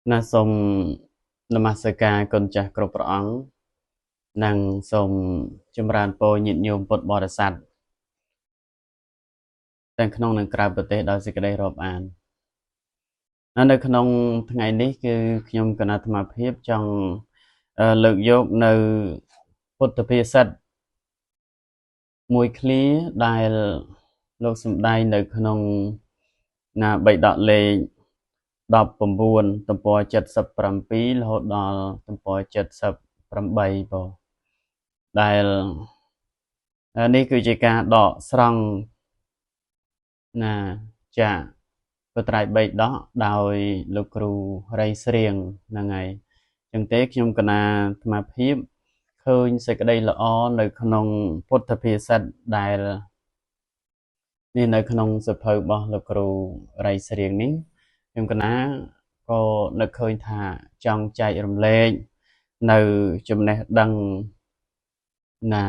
Na som namaskar con chaគ្រប់ព្រះអង្គនិងសូមចម្រើនពរញាតិញោមពុទ្ធបរិស័ទទាំងក្នុងនិងក្រៅប្រទេសដោយសេចក្តីរាប់អាននៅក្នុងថ្ងៃនេះគឺខ្ញុំគណៈអាត្មាភាពចង់លើកយកនៅពុទ្ធភាសិតមួយឃ្លាដែលលោកសម្ដែងនៅក្នុងណាបៃដកលេខ19ទំព័រ77រហូតដល់ទំព័រ78បងដែលនេះគឺជាការដកស្រង់ណាចាបត្រៃ3ដកដោយលោកគ្រូរៃស្រៀងហ្នឹងហើយអញ្ចឹងទេខ្ញុំកណាអាត្មាភាពឃើញសេចក្តីល្អនៅក្នុងពុទ្ធភាសិតដែលនេះនៅក្នុងសភៅរបស់លោកគ្រូរៃស្រៀងនេះខ្ញុំកណាក៏នឹកឃើញថាចង់ចែករំលែកនៅចំណេះដឹងណា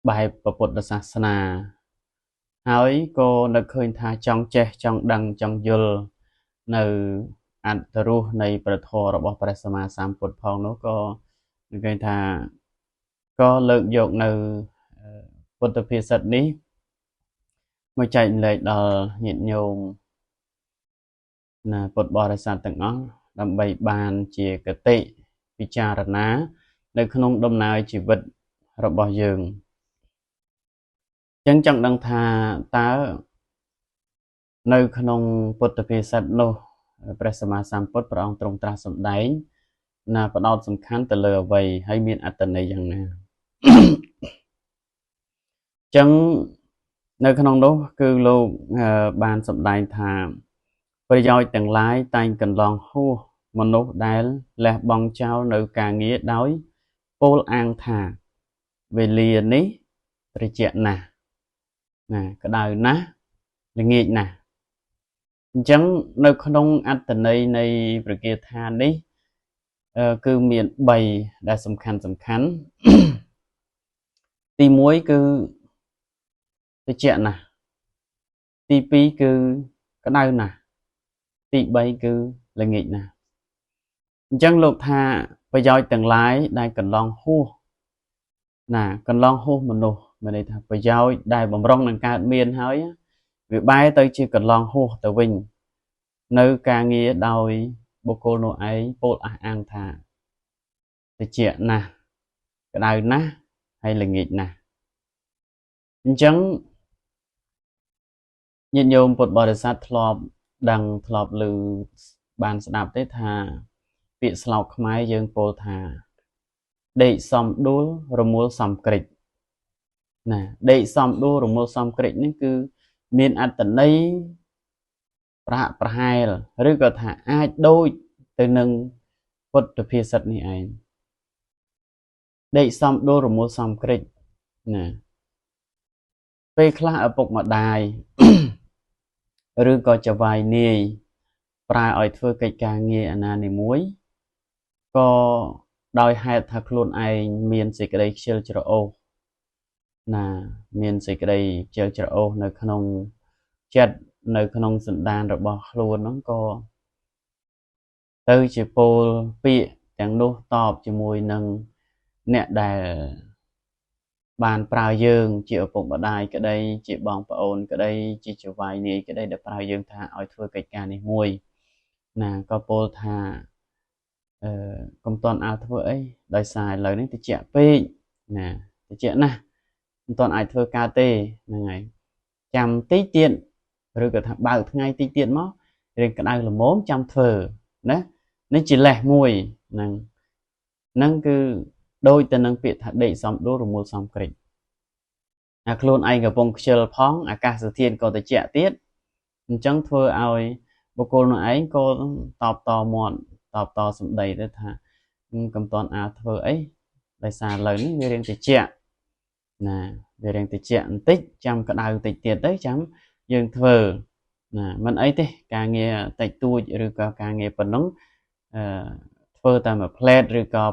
បែបពុទ្ធសាសនាហើយក៏នឹកឃើញថាចង់ចេះចង់ដឹងចង់យល់នៅអត្ថរសនៃព្រះធម៌របស់ព្រះសម្មាសម្ពុទ្ធផងនោះក៏នឹកឃើញថាក៏លើកយកនៅពុទ្ធភាសិតនេះមកចែករំលែកដល់ញាតិញោមណាពុទ្ធបរិស័ទទាំងអស់ដើម្បីបានជាគតិពិចារណានៅក្នុងដំណើរជីវិតរបស់យើងចឹងចង់ដឹងថាតើនៅក្នុងពុទ្ធភាសិតនោះព្រះសម្មាសម្ពុទ្ធព្រះអង្គទ្រង់ត្រាស់សម្ដែងណាផ្ដោតសំខាន់ទៅលើអ្វីហើយមានអត្ថន័យយ៉ាងណាចឹងនៅក្នុងនោះគឺលោកបានសម្ដែងថាប្រយោជន៍ទាំងឡាយតែងកន្លងហួសមនុស្សដែលលះបង់ចោលនៅការងារដោយពោលអាងថាវេលានេះត្រជាក់ណាស់ណាក្តៅណាស់ល្ងាចណាស់អញ្ចឹងនៅក្នុងអត្ថន័យនៃព្រះគាថានេះគឺមាន3ដែលសំខាន់ទី1គឺត្រជាក់ណាស់ទី2គឺក្តៅណាស់ទី3គឺល្ងាចណាស់អញ្ចឹងលោកថាប្រយោជន៍ទាំងឡាយដែលកន្លងហួសណាកន្លងហួសមនុស្សមានន័យថាប្រយោជន៍ដែលបំរុងនឹងកើតមានហើយវាបែរទៅជាកន្លងហួសទៅវិញនៅការងារដោយបុគ្គលនោះឯងពោលអះអាងថាត្រជាក់ណាស់ក្តៅណាស់ហើយល្ងាចណាស់អញ្ចឹងញាតិញោមពុទ្ធបរិស័ទធ្លាប់ដឹងធ្លាប់ឮបានស្ដាប់ទេថាពាក្យស្លោកខ្មែរយើងពោលថាដេកសំដួលរមួលសំក្រិចណាដេកសំដួលរមួលសំក្រិចនេះគឺមានអត្ថន័យប្រហែលឬក៏ថាអាចដូចទៅនឹងពុទ្ធភាសិតនេះឯងដេកសំដួលរមួលសំក្រិចណាពេលខ្លះឪពុកម្ដាយឬក៏ចៅហ្វាយនាយប្រើឲ្យធ្វើកិច្ចការងារអាណានីមួយក៏ដោយហេតុថាខ្លួនឯងមានសេចក្តីខ្ជិលច្រអូសណាមានសេចក្តីខ្ជិលច្រអូសនៅក្នុងចិត្តនៅក្នុងសន្តានរបស់ខ្លួនហ្នឹងក៏ទៅជាពោលពាក្យទាំងនោះតបជាមួយនឹងអ្នកដែលបានប្រើយើងជាឪពុកម្ដាយក្តីជាបងប្អូនក្តីជាចៅហ្វាយនាយក្តីដែលប្រើយើងថាឲ្យធ្វើកិច្ចការនេះមួយណាក៏ពោលថាកុំតន់អាចធ្វើអីដោយសារឥឡូវនេះត្រជាក់ពេកណាត្រជាក់ណាស់មិនតន់អាចធ្វើការទេហ្នឹងហើយចាំតិចទៀតឬក៏ថាបើកថ្ងៃតិចទៀតមករៀងក្តៅល្មមចាំធ្វើណានេះជាលេសមួយហ្នឹងគឺដូចទៅនឹងពាក្យថាដេកសំដួលរមួលសំក្រិចខ្លួនឯងកំពុងខ្ជិលផងអាកាសធាតុក៏ត្រជាក់ទៀតអញ្ចឹងធ្វើឲ្យបុគ្គលនោះឯងក៏តបតមាត់តបតសម្ដីទៅថាកុំតន់អាចធ្វើអីដោយសារឥឡូវនេះវារៀងត្រជាក់ណាវារៀងត្រជាក់បន្តិចចាំក្តៅតិចទៀតទៅចាំយើងធ្វើណាមិនអីទេការងារតិចតួចឬក៏ការងារប៉ុណ្ណឹងធ្វើតែមួយផ្លែតឬក៏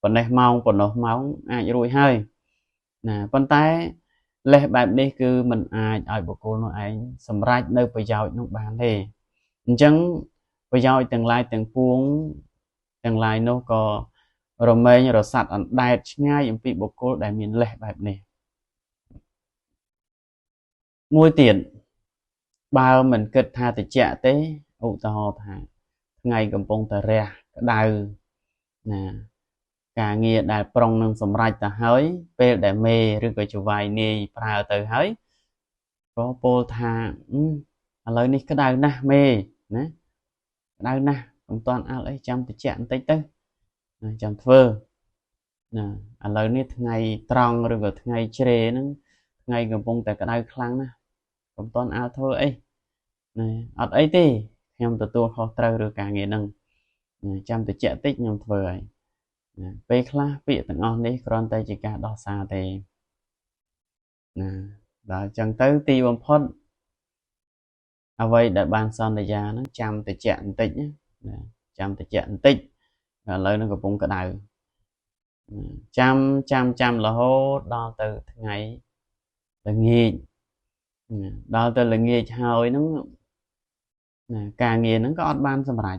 ប៉ុណ្ណេះម៉ោងប៉ុណ្ណោះម៉ោងអាចរួចហើយណាប៉ុន្តែលេសបែបនេះគឺมันអាចឲ្យបុគ្គលនោះឯងសម្រេចនៅប្រយោជន៍នោះបានទេអញ្ចឹង bây giờ từng lai từng buông từng lai nó có rồi mấy rồi sạch ăn đại ngay những bị bộc cô đại miền lẻ bài này mua tiền bao mình kết tha thì chạ tế ụ ta hồ thả ngày cầm bông tà rè đào nè cả nghe đại prong nâng sầm rạch ta hơi pe đại mê rồi cái chủ vài nè pra từ hơi có bô thà lời này cái đào na mê nè đào na ông toàn ao lấy trăm thì chạm tới tới trăm thơ nè lời này ngày tròn rồi cái ngày chê nó ngày cầm bông tại cái đào khăn nè ông toàn ao thôi ấy nè ở ấy thì em từ tua khó trâu rồi cả nghe nâng trăm thì chạm tích nhầm thơ ấy về khá bị từng on đi còn tay chỉ cả đo xa thì đó chẳng tới ti bom phốt à vậy để ban son để ra nó chăm thì chạm tích nhé chăm thì chạm tích lời nó cũng cả đầu trăm là hô đo từ ngày là nghi đo từ là nghi hồi nó càng nghi nó có ban xong rồi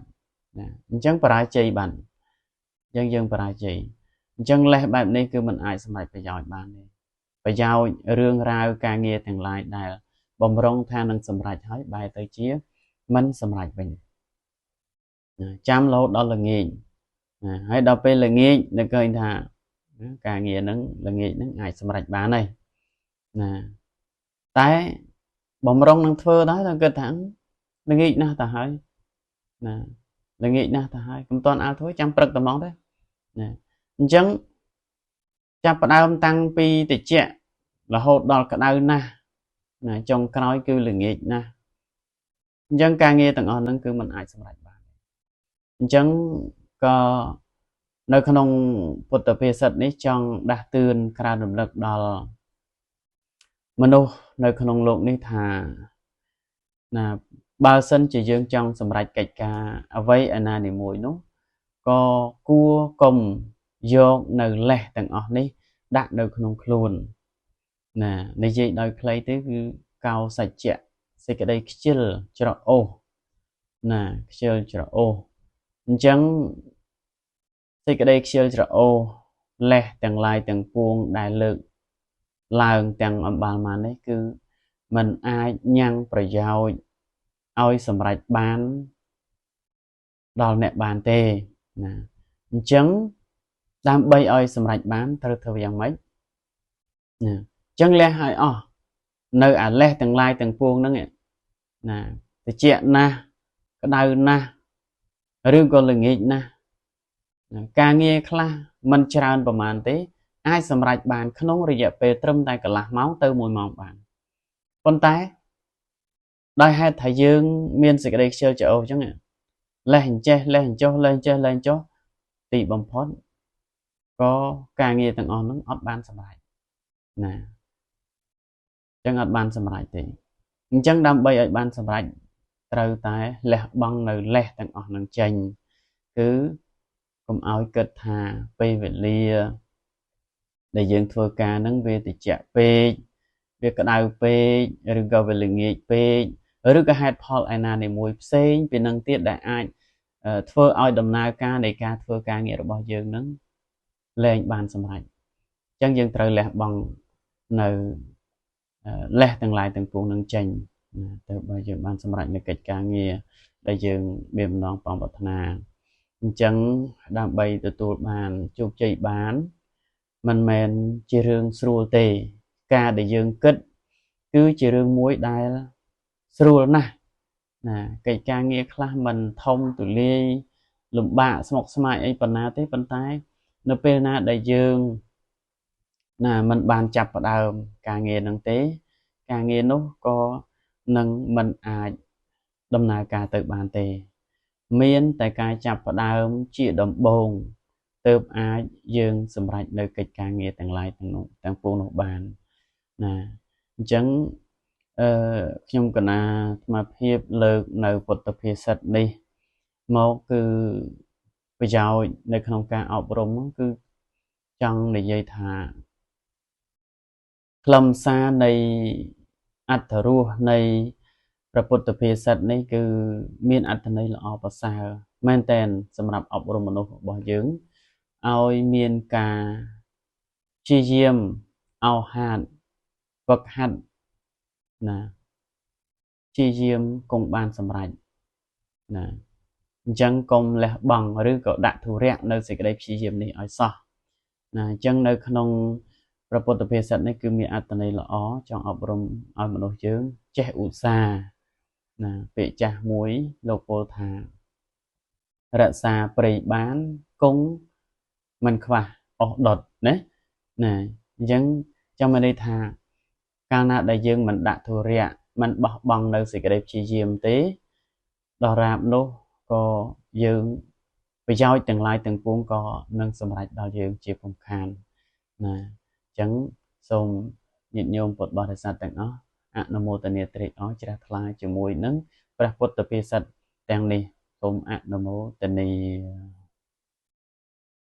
chẳng phải chơi bạn dân dân bà chị chân lẽ bài này cứ mình ai xem lại phải giỏi bạn này phải giàu rương rau ca nghe thằng lại đại bom rong than năng xem lại hỏi bài tới chia mình xem lại mình chăm lâu đó là nghề hay đọc là nghề để coi thà ca nghe nó là nghề nó ai xem lại bạn này nè tái bom rong năng thơ đó là cái thằng là nghề na ta hỏi nè là nghề na ta hỏi cũng toàn ao thối chăm bật tầm đó đấy nè chẳng chắp đau tăng pi thì trẻ là hột đòn cả đau na nè trong cái nói cứ là nghịch na chẳng càng nghe tầng on nâng cứ mình ai xong lại bạn chẳng có nơi khăn ông bột tập hệ sật đấy trong đa tương khá động lực đó mà đâu nơi khăn ông lộn đi thà là bao sân chỉ dương trong xong lại cạch ca ở vây anh à để mùi nó có cua cùng vô nơi lẻ tầng ở đây đạt được không luôn nè này gì đôi clay tới cao sạch chẹ sẽ cái đây chill cho ô nè chill cho ô chẳng sẽ cái đây chill cho ô lẻ tầng lai tầng buông đại lượng là tầng ở bàn mà đấy cứ mình ai nhang phải giao ôi sầm rạch bán đào nẹ bàn tê nè chẳng đam bay ơi sầm rạch bán thơ thơ vàng mấy nè chẳng lẽ hay nơi à lẽ từng lai từng buông đó nghe nè thì chuyện na cái đau na rương còn là nghịch na ca nghe khla mình tràn vào màn thế ai sầm rạch bàn không rồi dẹp về trâm tay cả lạc máu từ mùi mỏng bàn con tay đây hai thầy dương miên sẽ cái đây chơi chợ chứ nghe lên che lên cho lên cho tỷ bầm phốt có ca nghe từng on nó ót ban sầm rạch nè chẳng ở ban sầm rạch thì chẳng đam bay ở ban sầm rạch trâu tay lẹ băng nơi lẹ từng on nâng chanh cứ cùng áo kết thà về lia để dựng thua ca nâng về thì chạ về việc cái đào về rồi go về lưng nghịch về rồi cái hạt Paul Anna này mùi sen về nâng tiết đại ai thua ao đầm na ca để ca thua ca nghĩa rồi bao giờ nâng lên ban sầm rạch chẳng dừng trâu lẹ băng nơi lẽ từng lại từng cuồng nâng chanh từ bây giờ ban sầm rạchในកិច្ចការងារដែលយើងមានបំណងបងប្រាថ្នាអញ្ចឹងដើម្បីទទួលបានជោគជ័យបានមិនមែនជារឿងស្រួលទេការដែលយើងគិតគឺជារឿងមួយដែលស្រួលណាស់ណាកិច្ចការងារខ្លះមិនធំទូលាយលំបាកស្មុគស្មាញអីប៉ុណ្ណាទេប៉ុន្តែនៅពេលណាដែលយើងមិនបានចាប់ផ្ដើមការងារនឹងទេការងារនោះក៏នឹងមិនអាចដំណើរការទៅបានទេមានតែការចាប់ផ្ដើមជាដំបូងទើបអាចយើងសម្រេចនៅកិច្ចការងារទាំងឡាយទាំងនោះទាំងពួងនោះបានណាអញ្ចឹងខ្ញុំកណាអាត្មាភាពលើកនៅពុទ្ធភាសិតនេះមកគឺប្រយោជន៍នៅក្នុងការអប់រំគឺចង់និយាយថាខ្លឹមសារនៃអត្ថរសនៃ ព្រះពុទ្ធភាសិតនេះគឺមានអត្ថន័យល្អប្រសើរមែនទែនសម្រាប់អប់រំមនុស្សរបស់យើងឲ្យមានការព្យាយាមអោហាតហ្វឹកហាត់ណាព្យាយាមគង់បានសម្រេចណាអញ្ចឹងកុំលះបង់ឬក៏ដាក់ធុរៈនៅសេចក្តីព្យាយាមនេះឲ្យសោះណាអញ្ចឹងនៅក្នុងព្រះពុទ្ធភាសិតនេះគឺមានអត្ថន័យល្អចង់អប់រំឲ្យមនុស្សយើងចេះឧស្សាហ៍ណាពាក្យចាស់មួយលោកពោលថារក្សាព្រៃបានគង់មិនខ្វះអស់ដុតណាណាអញ្ចឹងចាំមានន័យថាកាលណាដែលយើងមិនដាក់ធុរៈមិនបោះបង់នៅសេចក្តីព្យាយាមទេដល់រាបនោះក៏យើងប្រយោជន៍ទាំងឡាយទាំងពួងក៏នឹងសម្រេចដល់យើងជាពុំខានណាអញ្ចឹងសូមញាតិញោមពុទ្ធបរិស័ទទាំងអស់អនុមោទនាត្រេកអរជ្រះថ្លាជាមួយនឹងព្រះពុទ្ធភាសិតទាំងនេះសូមអនុមោទនា